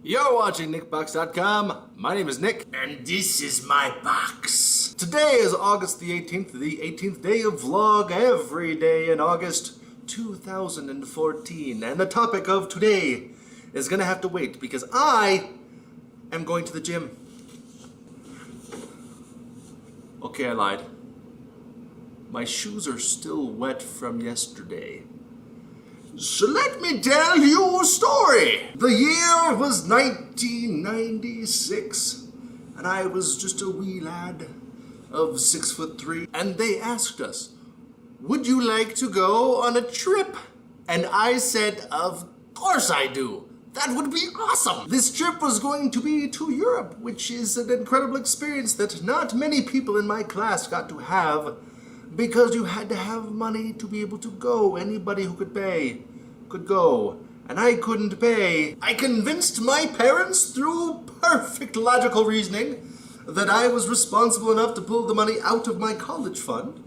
You're watching Nickbox.com. My name is Nick, and this is my box. Today is August the 18th day of vlog every day in August 2014. And the topic of today is gonna have to wait because I am going to the gym. Okay, I lied. My shoes are still wet from yesterday. So let me tell you a story. The year was 1996, and I was just a wee lad of 6'3", and they asked us, would you like to go on a trip? And I said, of course I do. That would be awesome. This trip was going to be to Europe, which is an incredible experience that not many people in my class got to have, because you had to have money to be able to go. Anybody who could pay could go, and I couldn't pay. I convinced my parents through perfect logical reasoning that I was responsible enough to pull the money out of my college fund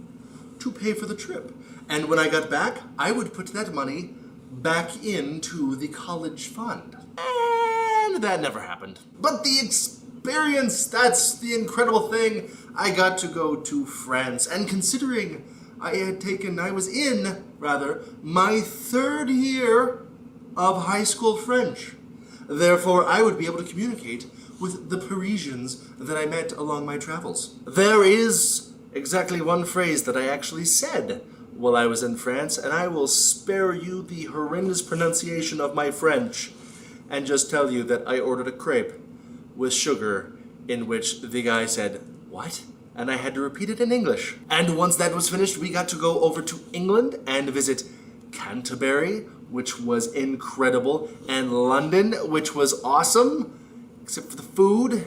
to pay for the trip. And when I got back, I would put that money back into the college fund. And that never happened. But the experience, that's the incredible thing. I got to go to France, and considering I was in my third year of high school French. Therefore, I would be able to communicate with the Parisians that I met along my travels. There is exactly one phrase that I actually said while I was in France, and I will spare you the horrendous pronunciation of my French and just tell you that I ordered a crepe with sugar, in which the guy said, "What?" And I had to repeat it in English. And once that was finished, we got to go over to England and visit Canterbury, which was incredible, and London, which was awesome, except for the food.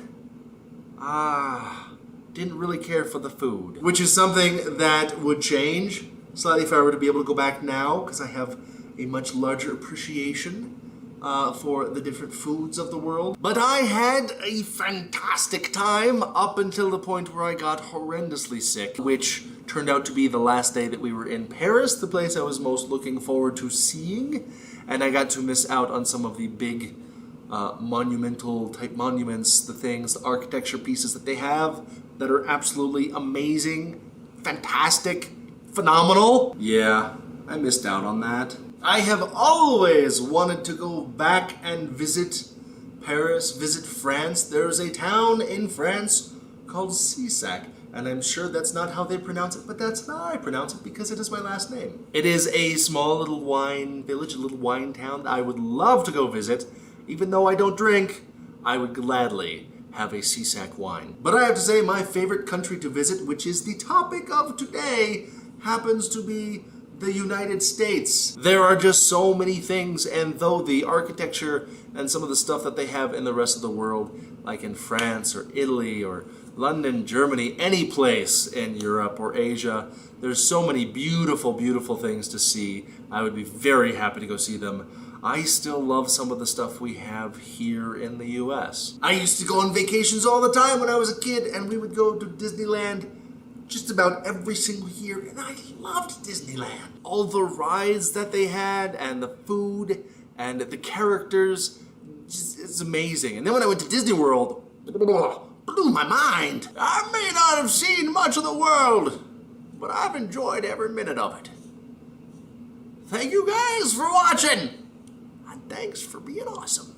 Didn't really care for the food, which is something that would change slightly if I were to be able to go back now, because I have a much larger appreciation for the different foods of the world. But I had a fantastic time up until the point where I got horrendously sick, which turned out to be the last day that we were in Paris, the place I was most looking forward to seeing, and I got to miss out on some of the big monumental type monuments, the things, the architecture pieces that they have that are absolutely amazing, fantastic, phenomenal. Yeah, I missed out on that. I have always wanted to go back and visit Paris, visit France. There's a town in France called Cisac, and I'm sure that's not how they pronounce it, but that's how I pronounce it because it is my last name. It is a small little wine village, a little wine town that I would love to go visit. Even though I don't drink, I would gladly have a Cisac wine. But I have to say my favorite country to visit, which is the topic of today, happens to be the United States. There are just so many things, and though the architecture and some of the stuff that they have in the rest of the world, like in France or Italy or London, Germany, any place in Europe or Asia, there's so many beautiful, beautiful things to see. I would be very happy to go see them. I still love some of the stuff we have here in the US. I used to go on vacations all the time when I was a kid, and we would go to Disneyland just about every single year, and I loved Disneyland. All the rides that they had, and the food, and the characters, it's amazing. And then when I went to Disney World, blew my mind. I may not have seen much of the world, but I've enjoyed every minute of it. Thank you guys for watching, and thanks for being awesome.